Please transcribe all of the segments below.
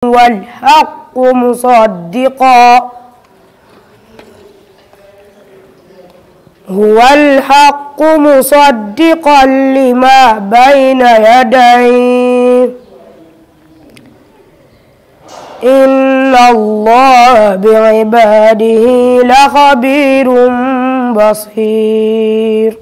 والحق مصدقا هو الحق مصدقا لما بين يديه إن الله بعباده لخبير بصير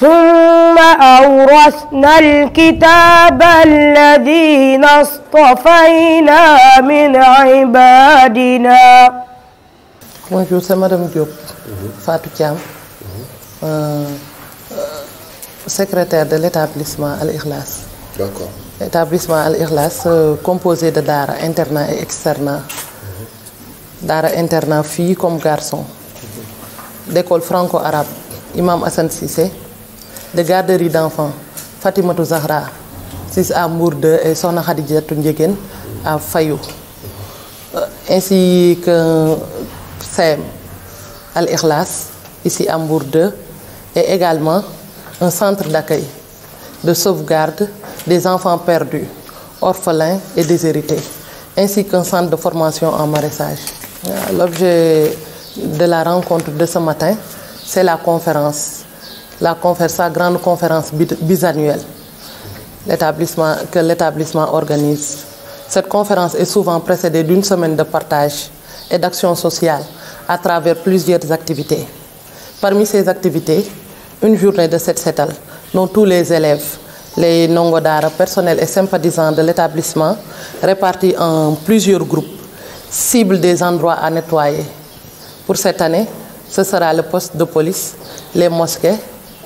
ثم أورثنا الكتاب الذين اصطفينا من عبادنا. Bonjour, c'est Madame Diop, Fatou Thiam, secrétaire de l'établissement Al-Ikhlas. D'accord. L'établissement Al-Ikhlas composé de daara internat et externat. Daara internat filles comme garçons. D'école franco-arabe Imam Hassan Cissé. De garderie d'enfants Fatimatou Zahra 6 à Mbour 2 et Sokhna Khadijatou Ndiéguène à Fayou. Ainsi que CEM Al-Ikhlas ici à Mbour 2 et également un centre d'accueil de sauvegarde des enfants perdus, orphelins et déshérités, ainsi qu'un centre de formation en maraîchage. L'objet de la rencontre de ce matin, c'est la conférence, sa grande conférence bisannuelle que l'établissement organise. Cette conférence est souvent précédée d'une semaine de partage et d'action sociale à travers plusieurs activités. Parmi ces activités, une journée de set setal dont tous les élèves, les ndongo daara, personnels et sympathisants de l'établissement répartis en plusieurs groupes ciblent des endroits à nettoyer. Pour cette année, ce sera le poste de police, les mosquées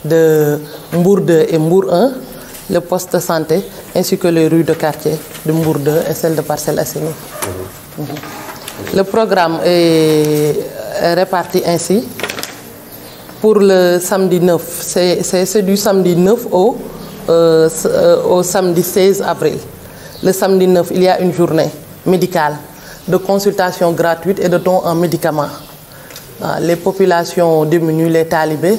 de Mbour 2 et Mbour 1, le poste de santé ainsi que les rues de quartier de Mbour 2 et celles de Parcelles Assainies. Le programme est réparti ainsi. Pour le samedi 9, c'est du samedi 9 au samedi 16 avril. Le samedi 9, il y a une journée médicale de consultation gratuite et de dons en médicaments. Les populations démunies, les talibés,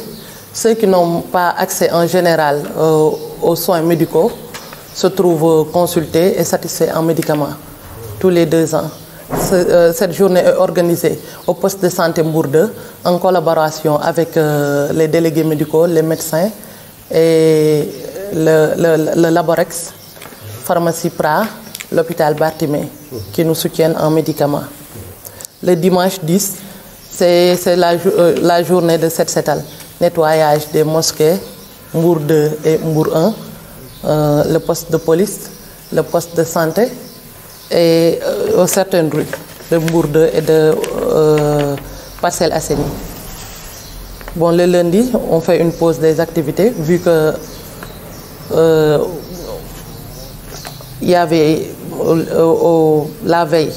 ceux qui n'ont pas accès en général aux soins médicaux se trouvent consultés et satisfaits en médicaments tous les 2 ans. Cette journée est organisée au poste de santé Mbour 2 en collaboration avec les délégués médicaux, les médecins et le Laborex, pharmacie Pra, l'hôpital Bartimé qui nous soutiennent en médicaments. Le dimanche 10, c'est la journée de set setal, nettoyage des mosquées Mbour 2 et Mbour 1, le poste de police, le poste de santé et certaines rues de Mbour 2 et de Parcelles Assainies. Bon, le lundi, on fait une pause des activités vu que il y avait la veille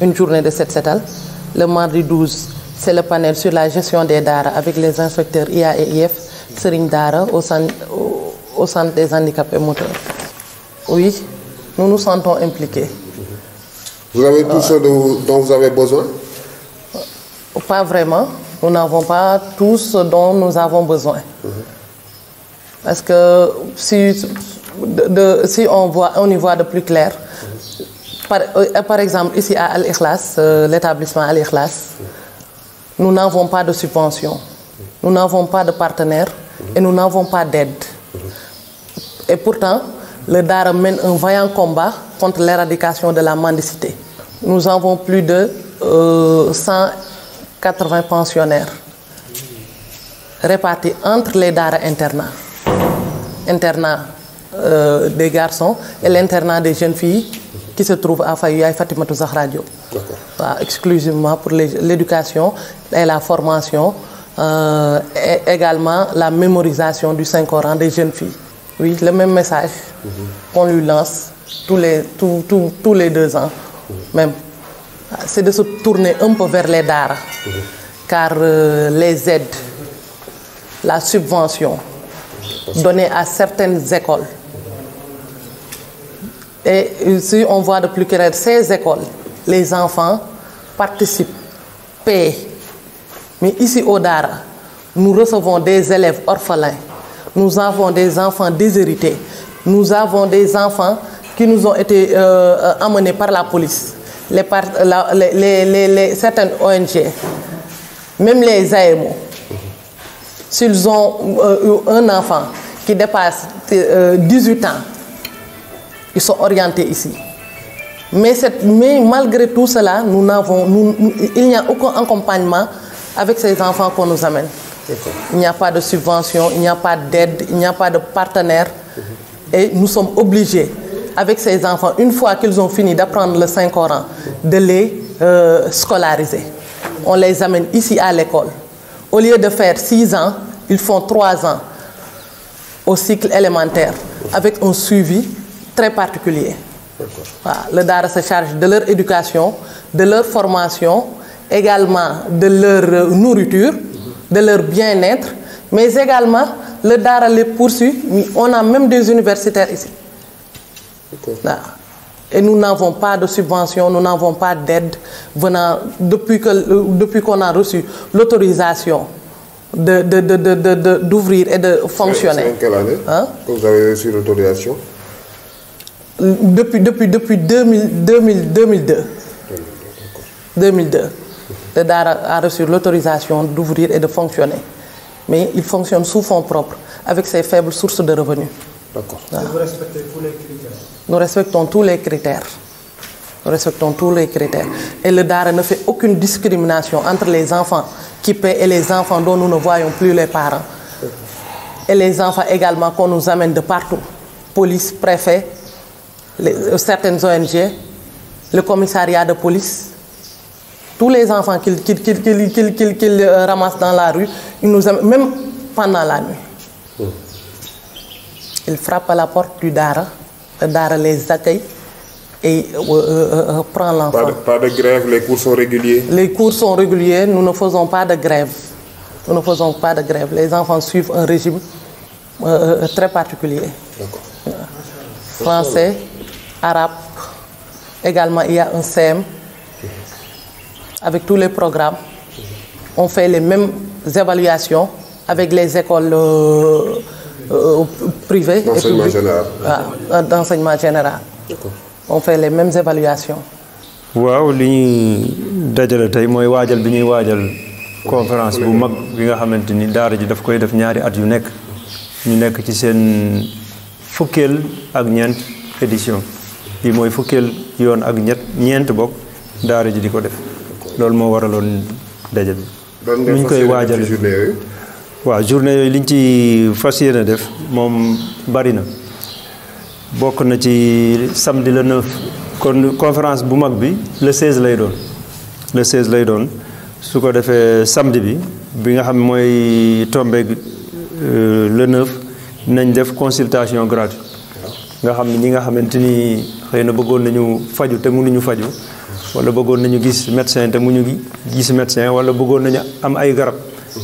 une journée de set setal. Le mardi 12, c'est le panel sur la gestion des daara avec les inspecteurs IA et IF Serigne Dara au centre des handicapés moteurs. Oui, nous nous sentons impliqués. Vous avez tout ce dont vous avez besoin? Pas vraiment. Nous n'avons pas tout ce dont nous avons besoin. Parce que si on y voit de plus clair, par exemple ici à Al-Ikhlas, l'établissement Al-Ikhlas, nous n'avons pas de subvention, nous n'avons pas de partenaires et nous n'avons pas d'aide. Et pourtant, le Dara mène un vaillant combat contre l'éradication de la mendicité. Nous avons plus de 180 pensionnaires répartis entre les Dara internats. Internat des garçons et l'internat des jeunes filles qui se trouve à Fayou Yaye Fatimatou Zahra Diop. Exclusivement pour l'éducation et la formation, et également la mémorisation du Saint-Coran des jeunes filles. Oui, le même message qu'on lui lance tous les 2 ans même. C'est de se tourner un peu vers les Dara, car les aides, la subvention donnée à certaines écoles, et si on voit de plus clair ces écoles, les enfants participent, paient. Mais ici au Dara, nous recevons des élèves orphelins, nous avons des enfants déshérités nous avons des enfants qui nous ont été emmenés par la police, certaines ONG, même les AMO. S'ils ont un enfant qui dépasse 18 ans, ils sont orientés ici. Mais malgré tout cela, il n'y a aucun accompagnement avec ces enfants qu'on nous amène. Il n'y a pas de subvention, il n'y a pas d'aide, il n'y a pas de partenaire. Et nous sommes obligés, avec ces enfants, une fois qu'ils ont fini d'apprendre le Saint-Coran, de les scolariser. On les amène ici à l'école. Au lieu de faire 6 ans, ils font 3 ans au cycle élémentaire, avec un suivi très particulier. Voilà, le Dara se charge de leur éducation, de leur formation, également de leur nourriture, de leur bien-être, mais également le Dara les poursuit. On a même des universitaires ici. Voilà. Et nous n'avons pas de subvention, nous n'avons pas d'aide venant depuis qu'on a reçu l'autorisation d'ouvrir et de fonctionner. C'est en quelle année que vous avez reçu l'autorisation? Depuis 2002. 2002. Le Dara a reçu l'autorisation d'ouvrir et de fonctionner. Mais il fonctionne sous fonds propres, avec ses faibles sources de revenus. D'accord. Voilà. Vous respectez tous les critères? Nous respectons tous les critères. Nous respectons tous les critères. Et le Dara ne fait aucune discrimination entre les enfants qui paient et les enfants dont nous ne voyons plus les parents. Et les enfants également qu'on nous amène de partout. Police, préfet, certaines ONG, le commissariat de police. Tous les enfants qu'ils ramassent dans la rue, ils nous amènent, même pendant la nuit. Ils frappent à la porte du Dara. Le Dara les accueille et prend l'enfant. Pas de grève, les cours sont réguliers? Les cours sont réguliers, nous ne faisons pas de grève. Nous ne faisons pas de grève. Les enfants suivent un régime très particulier. Français, arabe, également il y a un CM avec tous les programmes. On fait les mêmes évaluations avec les écoles privées. D'enseignement général. D'enseignement général. On fait les mêmes évaluations. waaw li ñuy dajale tey mooy waajal bi ñuy waajal conférence bu mag bi nga xamante ni daara ji daf koy def ñaari at yu nekk ñu nekk ci seen fukkeel ak ñeent édition bi mooy fukkeel yoon ak ñeent bokk daara ji di ko def loolu moo waraloon daje bi. ñu koy waajal waaw journée yooyu liñ ci fas yéene def moom bari na bokk na ci samedi le 9 kon conférence bu mag bi le 16 lay doon le 16 lay doon su ko defee samedi bi nga xam mooy tombé le 9 nañ def consultation gratuite nga xam ne ñi nga xamante ni xëy na bëggoon nañu faju te mënuñu faju wala bëggoon nañu gis médecin te mënuñu gis médecin wala bëggoon nañu am ay garab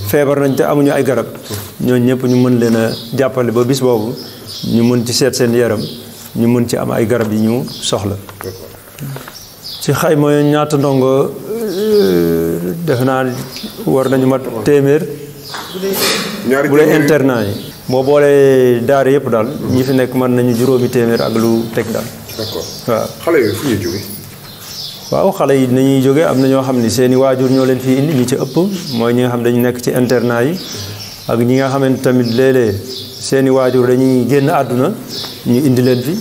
feebar nañ te amuñu ay garab ñooñu ñëpp ñu mën leen a jàppale ba bis boobu ñu mën ci seet seen yaram ñu mën ci am ay garab yi ñu soxla. ci xayma ñaata ndongo def naa war nañu mat téeméer. bu dee internat yi. boo boolee daara yëpp daal ñi fi nekk mën nañu juróomi téeméer ak lu teg daal. d'accord waaw xale yooyu fu ñuy jógee. waaw xale yi nañuy jógee am na ñoo xam ni seeni waajur ñoo leen fi indi ñi ci ëpp mooy ñi nga xam dañu nekk ci internat yi ak ñi nga xamante tamit léeg-léeg seeni waajur dañuy génn àdduna ñu indi leen fi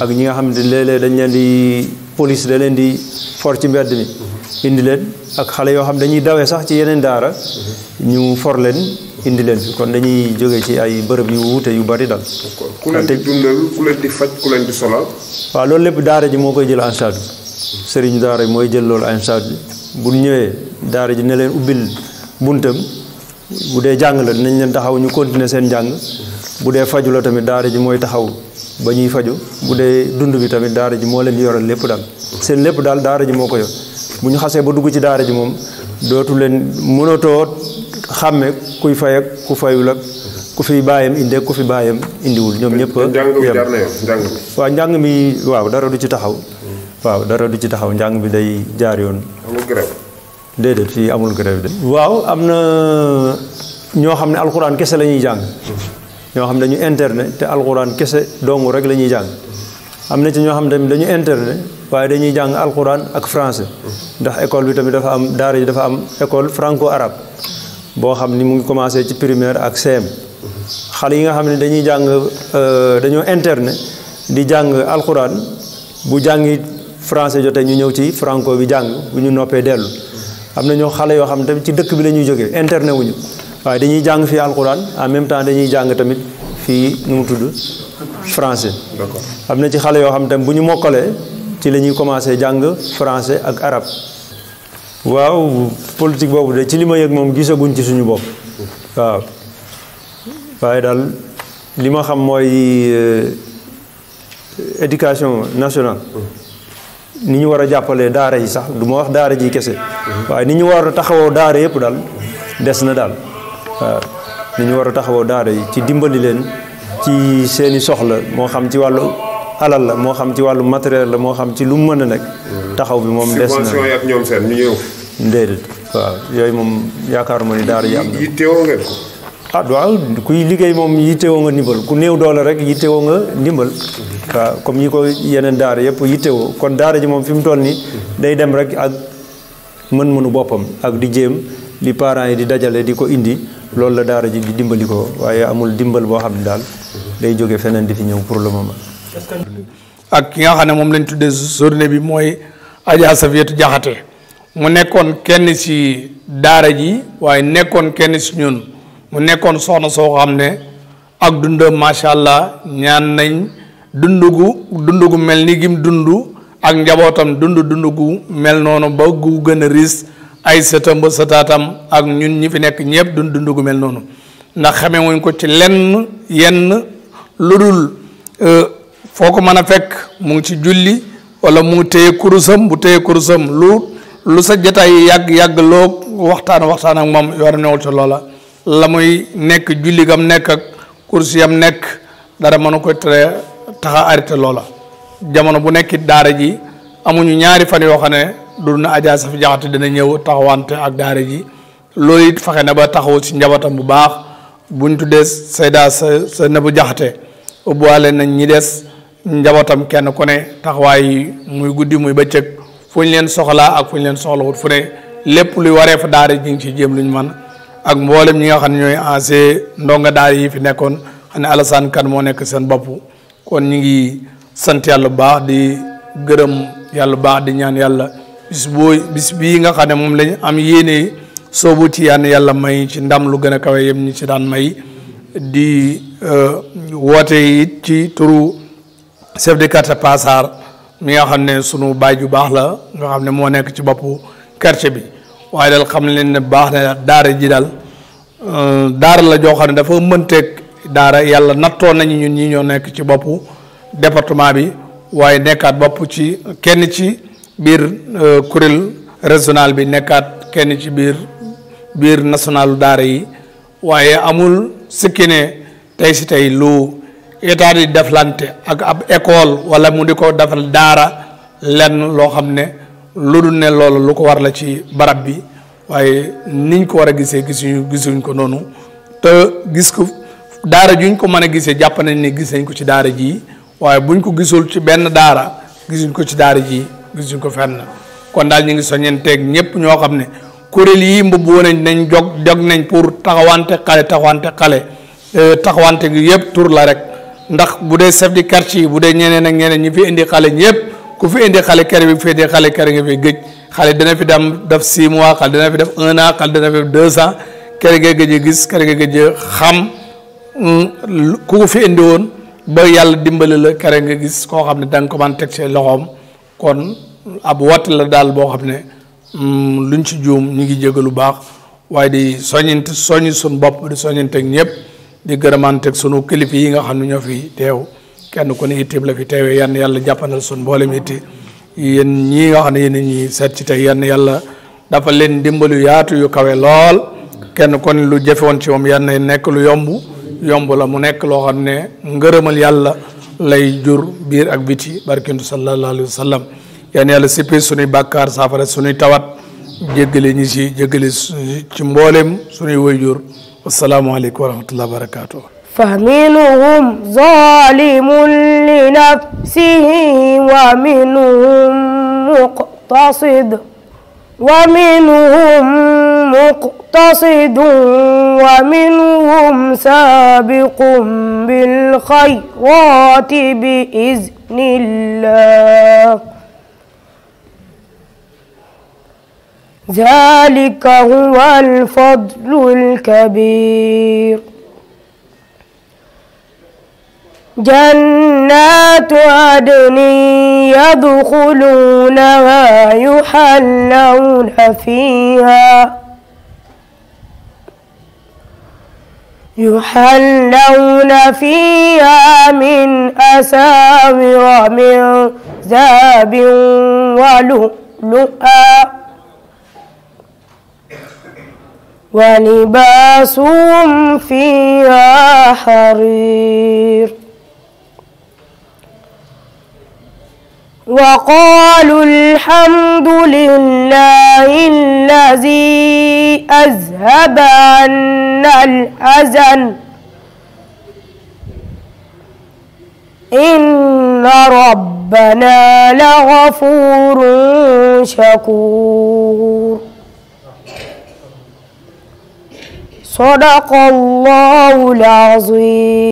ak ñi nga xam ne léeg-léeg dañ leen di police da leen di for ci mbedd mi indi leen ak xale yoo xam dañuy dawee sax ci yeneen daara ñu for leen indi leen fi kon dañuy jóge ci ay bërëb yu wuute yu bari dal. ku leen di dundal ku leen di faj ku leen di solal. waaw loolu lépp daara ji moo koy jël en charge sëriñu daara ji mooy jël loolu en charge bu ñëwee daara ji ne leen ubbil buntam bu dee jàng la dinañ leen taxaw ñu continuer seen njàng bu dee faju la tamit daara ji mooy taxaw ba ñuy faju bu dee dund bi tamit daara ji moo leen di yoral lépp daal seen lépp daal daara ji moo ko yor bu ñu xasee ba dugg ci daara ji moom dootu leen mënatoo xàmme kuy fay ak ku fayul ak ku fi bàyyam indi ak ku fi bàyyam indiwul ñoom ñëpp waaw njàng mi waaw dara du ci taxaw waaw dara du ci taxaw njàng bi day jaar yoon déedéet fii amul grève de waaw am na ñoo xam ne alxuraan kese la ñuy jàng ñoo xam dañu interné te alxuraan kese dong rek la ñuy jàng am na ci ñoo xam tamit dañu interné waaye dañuy jàng alxuraan ak français ndax école bi tamit dafa am daara ji dafa am école franco arabe boo xam ni mu ngi commencé ci primaire ak CM xale yi nga xam ne dañuy jàng dañoo interné di jàng alxuraan bu jàngi français jotee ñu ñëw ci franco bi jàng bu ñu noppee dellu am na ñoo xale yoo xam ne tamit ci dëkk bi la ñuy jógee interné wuñu waaye dañuy jàng fii alxuraan en même temps dañuy jàng tamit fii nu mu tudd français. D'accord. am na ci xale yoo xam ne tamit bu ñu mokkalee ci la ñuy commencé jàng français ak arabe. waaw politique boobu de ci li ma yëg moom gisaguñ ci suñu bopp waaw waaye daal li ma xam mooy éducation nationale ni ñu war a jàppalee daara yi sax du ma wax daara ji kese waaye ni ñu war a taxawoo daara yëpp daal des na daal waaw ni ñu war a taxawoo daara yi ci dimbali leen ci seeni soxla moo xam ci wàllu alal la moo xam ci wàllu matériel la moo xam ci lu mu mën a nekk taxaw bi moom des na subvention yi ak ñoom seen ñu ñëw. déedéet waaw yooyu moom yaakaaruma ni daara ji am na. yittewoo ngeen ko. ah waaw kuy liggéey moom yittewoo nga ndimbal ku néew doole rek yittewoo nga ndimbal waaw comme ñi ko yeneen daara yëpp yittewoo kon daara ji moom fi mu toll nii day dem rek ak mën-mënu boppam ak di jéem li parents yi di dajale di ko indi loolu la daara ji di dimbali ko waaye amul dimbal boo xam ne daal day jóge feneen di fi ñëw pour le moment. ak ki nga xam ne moom lañ tuddee journée bi mooy Adja Safiatou Diakhaté mu nekkoon kenn ci daara ji waaye nekkoon kenn ci ñun mu nekkoon soxna soo xam ne ak dundam macha allah ñaan nañ dundugu mel ni gim dundu ak njabootam dundugu mel noonu ba gu gën a riis ay sëtam ba sëtaatam ak ñun ñi fi nekk ñëpp dundugu mel noonu ndax xamee wuñ ko ci lenn yenn lu dul foo ko mën a fekk mu ngi ci julli wala mu ngi téye kurusam bu téye kurusam lu sa jotaay yàgg loo waxtaan ak moom yor newul ci loola la muy nekk julli gam nekk ak kursi yam nekk dara mënu ko tere taxa arrêté loola jamono bu nekkit daara ji amuñu ñaari fan yoo xam ne du na Adja Safi Diakhaté dina ñëw taxawante ak daara ji loolu it fexe na ba taxaw ci njabootam bu baax buñ tuddee Seyda sa Nabu Diakhaté ubbuwaale nañ ñi des njabootam kenn ku ne taxawaay muy guddi muy bëccëg fu ñu leen soxlaa ak fu ñu leen soxlawut fu ne lépp luy waree fa daara ji ngi ci jéem lu ñu man ak mboolem ñi nga xam ne ñooy ancien ndonga daara yi fi nekkoon xam ne Alassane Kane moo nekk seen bopp kon ñu ngi sant yàlla bu baax di gërëm yàlla bu baax di ñaan yàlla bis bii nga xam ne moom lañ am yéene soobu ci yàlla may ci ndam lu gën a kawe yem ñi ci daan may di woote it ci turu chef de quartier Passar mi nga xam ne sunu baay ju baax la nga xam ne moo nekk ci boppu quartier bi waaye daal xam leen ne baax na daara ji daal daara la joo xam ne dafa mënteeg daara yàlla nattoo nañu ñun ñi ñoo nekk ci boppu département bi waaye nekkaat bopp ci kenn ci biir kuréel régional bi nekkaat kenn ci biir nationalu daara yi waaye amul sikki ne tey si tey lu état di deflante ak ab école wala mu di ko defal daara lenn loo xam ne lu dul ne loolu lu ko war la ci barab bi waaye niñ ko war a gisee gisuñ ko noonu te gis ko daara juñ ko mën a gisee jàpp nañ ne gis nañ ko ci daara ji waaye buñ ko gisul ci benn daara gisuñ ko ci daara ji gisuñ ko fenn kon daal ñu ngi soññanteeg ñëpp ñoo xam ne kuréel yi mbubboo nañ jog nañ pour taxawante gi yëpp tur la rek ndax bu dee chef de quartier yi bu dee ñeneen ak ñeneen ñi fi indi xale ñëpp ku fi indi xale kere bi fi indi xale kere nga fi gëj xale dana fi def 6 mois xale dana fi def 1 an xale dana fi def 2 ans kere nga gëj a gis kere nga gëj a xam ku ko fi indi woon ba yàlla dimbali la kere nga gis koo xam ne da nga ko mën teg ci loxoom kon ab woote la daal boo xam ne luñ ci juum ñu ngi jégalu baax waaye di soññi suñ bopp di soññanteeg ñëpp di gërëmanteeg sunu kilifa yi nga xam ne ñoo fi teew kenn ku ne itteem la fi teewee yann yàlla jàppandal sun mboolem itti yéen ñii nga xam ne yéen ñi seet ci tey yann yàlla dafa leen dimbalu yaatu yu kawe lool kenn ku ne lu jafe woon ci moom yann nekk lu yomb la mu nekk loo xam ne ngërëmal yàlla lay jur biir ak biti barkintu sallallahu alayhi wa sallam yann yàlla sippi sunuy bàkkaar saafara sunuy tawat jéggale ñi ci jéggale ci mboolem sunuy waajur asalaamaaleykum wa rahmatullahi wa barakatuh فمنهم ظالم لنفسه ومنهم مقتصد ومنهم سابق بالخيرات بإذن الله ذلك هو الفضل الكبير جنات عدن يدخلونها يحلون فيها من أساور من ذهب ولؤلؤا ولباسهم فيها حرير وقالوا الحمد لله الذي أذهب عنا الحزن إن ربنا لغفور شكور صدق الله العظيم.